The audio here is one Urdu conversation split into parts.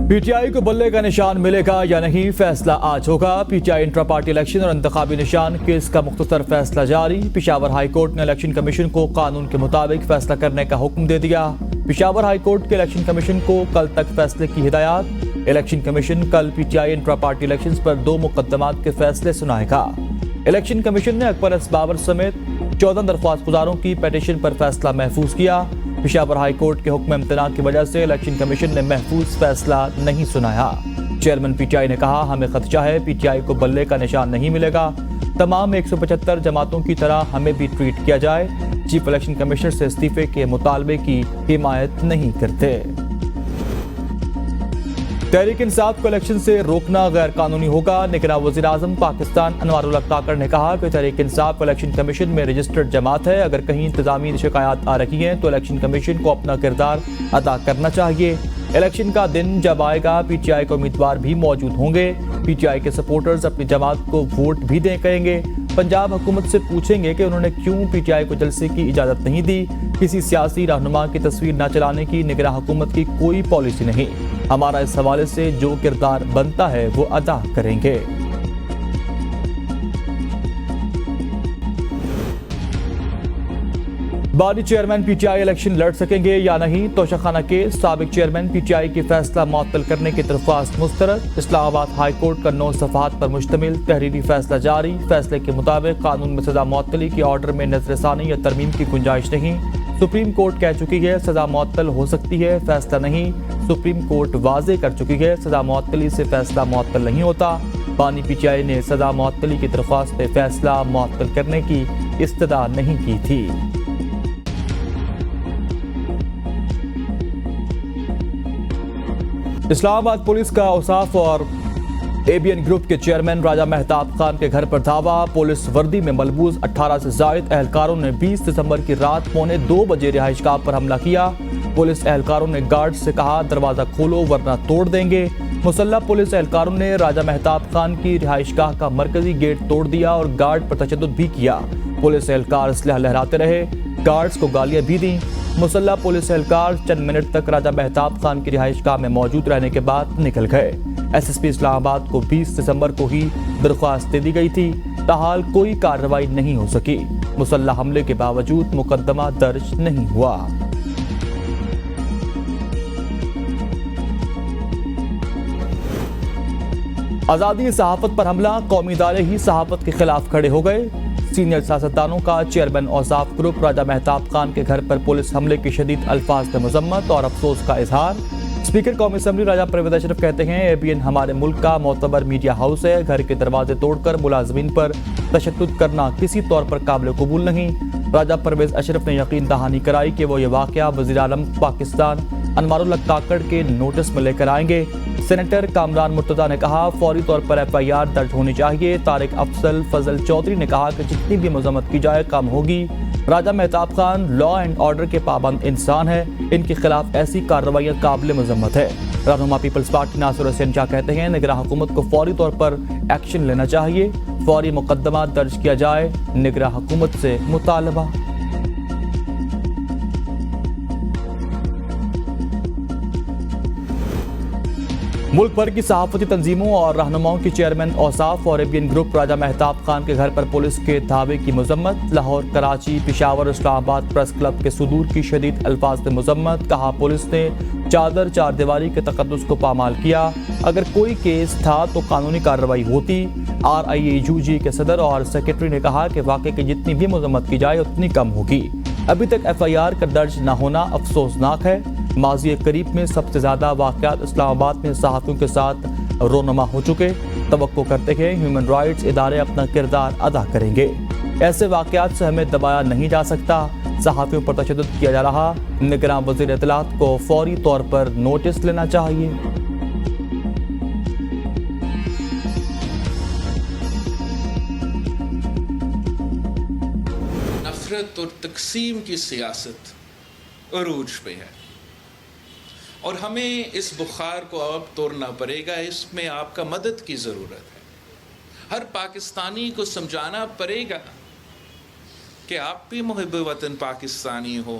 پی ٹی آئی کو بلے کا نشان ملے گا یا نہیں، فیصلہ آج ہوگا۔ پی T I intra party election اور انتخابی نشان کیس کا مختصر فیصلہ جاری۔ پشاور ہائی کورٹ نے الیکشن کمیشن کو قانون کے مطابق فیصلہ کرنے کا حکم دے دیا۔ پشاور ہائی کورٹ کے الیکشن کمیشن کو کل تک فیصلے کی ہدایات۔ الیکشن کمیشن کل P T I intra party elections پر 2 مقدمات کے فیصلے سنائے گا۔ الیکشن کمیشن نے اکبر ایس بابر سمیت 14 درخواست گزاروں کی پیٹیشن پر فیصلہ محفوظ کیا۔ پشاور ہائی کورٹ کے حکم امتناع کی وجہ سے الیکشن کمیشن نے محفوظ فیصلہ نہیں سنایا۔ چیئرمین پی ٹی آئی نے کہا، ہمیں خدشہ ہے پی ٹی آئی کو بلے کا نشان نہیں ملے گا۔ تمام 175 جماعتوں کی طرح ہمیں بھی ٹریٹ کیا جائے۔ چیف الیکشن کمشنر سے استعفے کے مطالبے کی حمایت نہیں کرتے۔ تحریک انصاف کو الیکشن سے روکنا غیر قانونی ہوگا۔ نگراں وزیر اعظم پاکستان انوار الحق کاکڑ نے کہا کہ تحریک انصاف الیکشن کمیشن میں رجسٹرڈ جماعت ہے۔ اگر کہیں انتظامی شکایات آ رہی ہیں تو الیکشن کمیشن کو اپنا کردار ادا کرنا چاہیے۔ الیکشن کا دن جب آئے گا پی ٹی آئی کے امیدوار بھی موجود ہوں گے۔ پی ٹی آئی کے سپورٹرز اپنی جماعت کو ووٹ بھی دیں کریں گے۔ پنجاب حکومت سے پوچھیں گے کہ انہوں نے کیوں پی ٹی آئی کو جلسے کی اجازت نہیں دی۔ کسی سیاسی رہنما کی تصویر نہ چلانے کی نگراں حکومت کی کوئی پالیسی نہیں۔ ہمارا اس حوالے سے جو کردار بنتا ہے وہ ادا کریں گے۔ بانی chairman P T I election لڑ سکیں گے یا نہیں؟ توشہ خانہ کے سابق چیئرمین پی ٹی آئی کی فیصلہ معطل کرنے کی درخواست مسترد۔ اسلام آباد ہائی کورٹ کا 9 صفحات پر مشتمل تحریری فیصلہ جاری۔ فیصلے کے مطابق قانون میں سزا معطلی کی آرڈر میں نظر ثانی یا ترمیم کی گنجائش نہیں۔ سپریم کورٹ کہہ چکی ہے سزا معطل ہو سکتی ہے، فیصلہ نہیں۔ سپریم کورٹ واضح کر چکی ہے سزا معطلی سے فیصلہ معطل نہیں ہوتا۔ بانی پی ٹی آئی نے سزا معطلی کی درخواست پہ فیصلہ معطل کرنے کی استدعا نہیں کی تھی۔ اسلام آباد پولیس کا اوصاف اور اے بی این گروپ کے چیئرمین راجہ مہتاب خان کے گھر پر دھاوا۔ پولیس وردی میں ملبوس 18 سے زائد اہلکاروں نے 20 دسمبر کی رات 1:45 بجے رہائش گاہ پر حملہ کیا۔ پولیس اہلکاروں نے گارڈ سے کہا دروازہ کھولو ورنہ توڑ دیں گے۔ مسلح پولیس اہلکاروں نے راجہ مہتاب خان کی رہائش گاہ کا مرکزی گیٹ توڑ دیا اور گارڈ پر تشدد بھی کیا۔ پولیس اہلکار اسلحہ لہراتے رہے، گارڈز کو گالیاں بھی دیں۔ مسلح پولیس اہلکار چند منٹ تک راجہ مہتاب خان کی رہائش گاہ میں موجود رہنے کے بعد نکل گئے۔ ایس ایس پی اسلام آباد کو 20 دسمبر کو ہی درخواست دے دی گئی تھی، تاحال کوئی کارروائی نہیں ہو سکی۔ مسلح حملے کے باوجود مقدمہ درج نہیں ہوا۔ آزادی صحافت پر حملہ، قومی ادارے ہی صحافت کے خلاف کھڑے ہو گئے۔ سینئر سیاستدانوں کا چیئرمین اوصاف گروپ راجہ مہتاب خان کے گھر پر پولیس حملے کی شدید الفاظ میں مذمت اور افسوس کا اظہار۔ اسپیکر قومی اسمبلی راجہ پرویز اشرف کہتے ہیں اے بی این ہمارے ملک کا معتبر میڈیا ہاؤس ہے۔ گھر کے دروازے توڑ کر ملازمین پر تشدد کرنا کسی طور پر قابل قبول نہیں۔ راجہ پرویز اشرف نے یقین دہانی کرائی کہ وہ یہ واقعہ وزیر اعظم پاکستان انوار الحق کاکڑ کے نوٹس میں لے کر آئیں گے۔ سینیٹر کامران مرتضیٰ نے کہا فوری طور پر ایف آئی آر درج ہونی چاہیے۔ طارق افضل فضل چودھری نے کہا کہ جتنی بھی مذمت کی جائے کم ہوگی۔ Raja Mehtab Khan law and order کے پابند انسان ہے، ان کے خلاف ایسی کارروائیاں قابل مذمت ہے۔ رہنما پیپلز پارٹی ناصر حسین شاہ کہتے ہیں نگراں حکومت کو فوری طور پر ایکشن لینا چاہیے، فوری مقدمہ درج کیا جائے۔ نگراں حکومت سے مطالبہ۔ ملک بھر کی صحافتی تنظیموں اور رہنماؤں کی چیئرمین اوصاف اور اے بی این گروپ راجہ مہتاب خان کے گھر پر پولیس کے دھاوے کی مذمت۔ لاہور، کراچی، پشاور، اسلام آباد پریس کلب کے صدور کی شدید الفاظ میں مذمت۔ کہا پولیس نے چار دیواری کے تقدس کو پامال کیا۔ اگر کوئی کیس تھا تو قانونی کارروائی ہوتی۔ آر آئی اے یو جی کے صدر اور سیکرٹری نے کہا کہ واقعے کی جتنی بھی مذمت کی جائے اتنی کم ہوگی۔ ابھی تک ایف آئی آر کا درج نہ ہونا افسوسناک ہے۔ ماضی قریب میں سب سے زیادہ واقعات اسلام آباد میں صحافیوں کے ساتھ رونما ہو چکے۔ توقع کرتے ہیں ہیومن رائٹس ادارے اپنا کردار ادا کریں گے۔ ایسے واقعات سے ہمیں دبایا نہیں جا سکتا۔ صحافیوں پر تشدد کیا جا رہا، نگراں وزیر اطلاعات کو فوری طور پر نوٹس لینا چاہیے۔ نفرت اور تقسیم کی سیاست عروج پہ ہے اور ہمیں اس بخار کو اب توڑنا پڑے گا۔ اس میں آپ کا مدد کی ضرورت ہے۔ ہر پاکستانی کو سمجھانا پڑے گا کہ آپ بھی محب وطن پاکستانی ہو،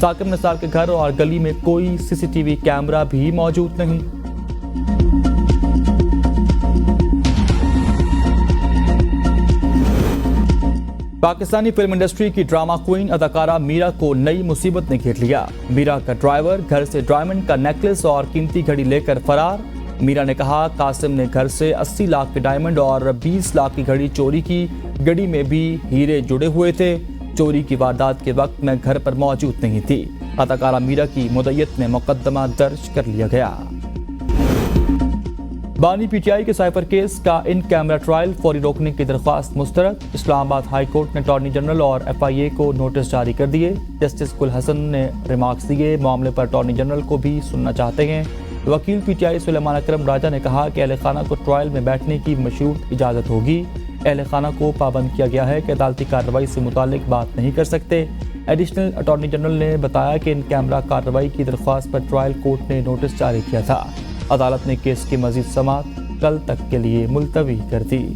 ثاقب نثار کے گھر اور گلی میں کوئی سی سی ٹی وی کیمرہ بھی موجود نہیں۔ پاکستانی فلم انڈسٹری کی ڈرامہ کوئین اداکارہ میرا کو نئی مصیبت نے گھیر لیا۔ میرا کا ڈرائیور گھر سے ڈائمنڈ کا نیکلس اور قیمتی گھڑی لے کر فرار۔ میرا نے کہا قاسم نے گھر سے 80 لاکھ کے ڈائمنڈ اور 20 لاکھ کی گھڑی چوری کی، گھڑی میں بھی ہیرے جڑے ہوئے تھے۔ چوری کی واردات کے وقت میں گھر پر موجود نہیں تھی۔ اداکارہ میرا کی مدعیت میں مقدمہ درج کر لیا گیا۔ بانی پی ٹی آئی کے سائفر کیس کا ان کیمرہ ٹرائل فوری روکنے کی درخواست مسترد۔ اسلام آباد ہائی کورٹ نے اٹارنی جنرل اور ایف آئی اے کو نوٹس جاری کر دیے۔ جسٹس گل حسن نے ریمارکس دیے، معاملے پر اٹارنی جنرل کو بھی سننا چاہتے ہیں۔ وکیل پی ٹی آئی سلیمان اکرم راجہ نے کہا کہ اہل خانہ کو ٹرائل میں بیٹھنے کی مشروط اجازت ہوگی۔ اہل خانہ کو پابند کیا گیا ہے کہ عدالتی کارروائی سے متعلق بات نہیں کر سکتے۔ ایڈیشنل اٹارنی جنرل نے بتایا کہ ان کیمرہ کارروائی کی درخواست پر ٹرائل کورٹ نے نوٹس جاری کیا تھا۔ عدالت نے کیس کی مزید سماعت کل تک کے لیے ملتوی کر دی۔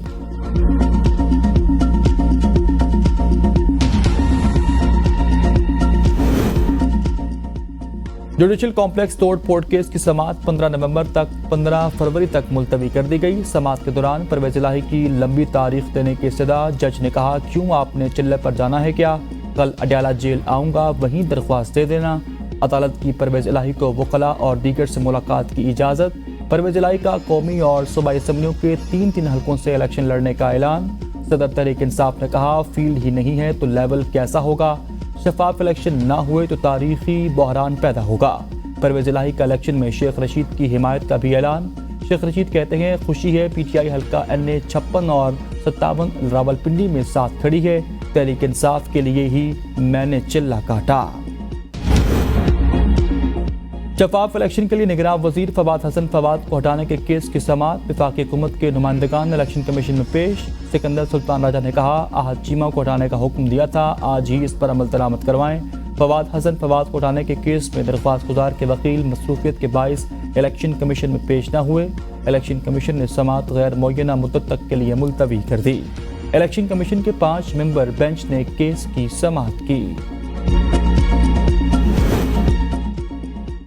جوڈیشل کمپلیکس توڑ پھوڑ کیس کی سماعت 15 فروری تک ملتوی کر دی گئی۔ سماعت کے دوران پرویز الہی کی لمبی تاریخ دینے کی استدعا۔ جج نے کہا کیوں آپ نے چلے پر جانا ہے کیا؟ کل اڈیالہ جیل آؤں گا، وہیں درخواست دے دینا۔ عدالت کی پرویز الہی کو وکلاء اور دیگر سے ملاقات کی اجازت۔ پرویز الہی کا قومی اور صوبائی اسمبلیوں کے 3 حلقوں سے الیکشن لڑنے کا اعلان۔ صدر تحریک انصاف نے کہا فیلڈ ہی نہیں ہے تو لیول کیسا ہوگا؟ شفاف الیکشن نہ ہوئے تو تاریخی بحران پیدا ہوگا۔ پرویز الہی کا الیکشن میں شیخ رشید کی حمایت کا بھی اعلان۔ شیخ رشید کہتے ہیں خوشی ہے، پی ٹی آئی حلقہ NA 56 اور 57 راولپنڈی میں ساتھ کھڑی ہے، تحریک انصاف کے لیے ہی میں نے چلہ کاٹا۔ شفاف الیکشن کے لیے نگراں وزیر فواد حسن فواد کو ہٹانے کے کیس کی سماعت۔ وفاقی حکومت کے نمائندگان الیکشن کمیشن میں پیش۔ سکندر سلطان راجہ نے کہا احد چیمہ کو ہٹانے کا حکم دیا تھا، آج ہی اس پر عمل درآمد کروائیں۔ فواد حسن فواد کو ہٹانے کے کیس میں درخواست گزار کے وکیل مصروفیت کے باعث الیکشن کمیشن میں پیش نہ ہوئے۔ الیکشن کمیشن نے سماعت غیر معینہ مدت تک کے لیے ملتوی کر دی۔ الیکشن کمیشن کے 5 ممبر بینچ نے کیس کی سماعت کی۔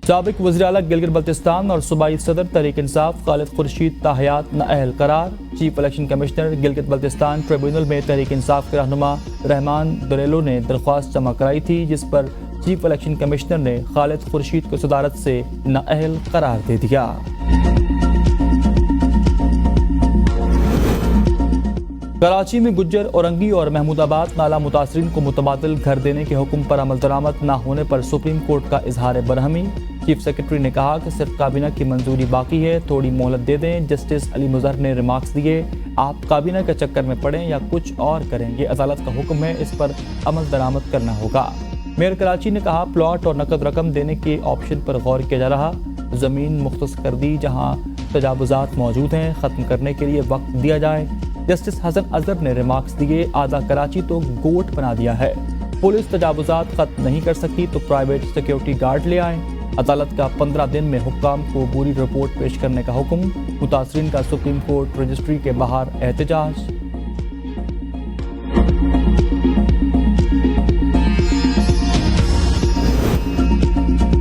سابق وزیر اعلیٰ گلگت بلتستان اور صوبائی صدر تحریک انصاف خالد خورشید تاحیات نااہل قرار۔ Chief election commissioner Gilgit Baltistan tribunal میں تحریک انصاف کے رہنما رحمان دریلو نے درخواست جمع کرائی تھی، جس پر چیف الیکشن کمشنر نے خالد خورشید کو صدارت سے نااہل قرار دے دیا۔ کراچی میں گجر اورنگی اور محمود آباد نالہ متاثرین کو متبادل گھر دینے کے حکم پر عمل درآمد نہ ہونے پر سپریم کورٹ کا اظہار برہمی۔ چیف سیکرٹری نے کہا کہ صرف کابینہ کی منظوری باقی ہے، تھوڑی مہلت دے دیں۔ جسٹس علی مظہر نے ریمارکس دیے، آپ کابینہ کے چکر میں پڑیں یا کچھ اور کریں، یہ عدالت کا حکم ہے، اس پر عمل درآمد کرنا ہوگا۔ میئر کراچی نے کہا پلاٹ اور نقد رقم دینے کے آپشن پر غور کیا جا رہا، زمین مختص کر دی، جہاں تجاوزات موجود ہیں ختم کرنے کے لیے وقت دیا جائے۔ جسٹس حسن اظہر نے ریمارکس دیے، آدھا کراچی تو گوٹ بنا دیا ہے، پولیس تجاوزات ختم نہیں کر سکتی تو پرائیویٹ سیکیورٹی گارڈ لے آئیں۔ عدالت کا 15 دن میں حکام کو پوری رپورٹ پیش کرنے کا حکم، متاثرین کا سپریم کورٹ رجسٹری کے باہر احتجاج۔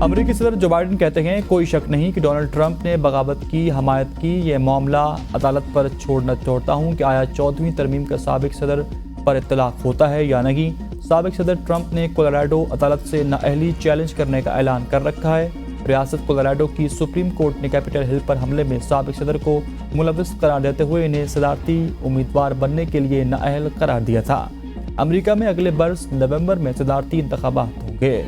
امریکی صدر جو بائیڈن کہتے ہیں کوئی شک نہیں کہ ڈونلڈ ٹرمپ نے بغاوت کی حمایت کی، یہ معاملہ عدالت پر چھوڑنا چاہتا ہوں کہ آیا 14ویں ترمیم کا سابق صدر پر اطلاق ہوتا ہے یا نہیں۔ سابق صدر ٹرمپ نے کولاراڈو عدالت سے نااہلی چیلنج کرنے کا اعلان کر رکھا ہے۔ ریاست کولاراڈو کی سپریم کورٹ نے کیپٹل ہل پر حملے میں سابق صدر کو ملوث قرار دیتے ہوئے انہیں صدارتی امیدوار بننے کے لیے نااہل قرار دیا تھا۔ امریکہ میں اگلے برس نومبر میں صدارتی انتخابات ہوں گے۔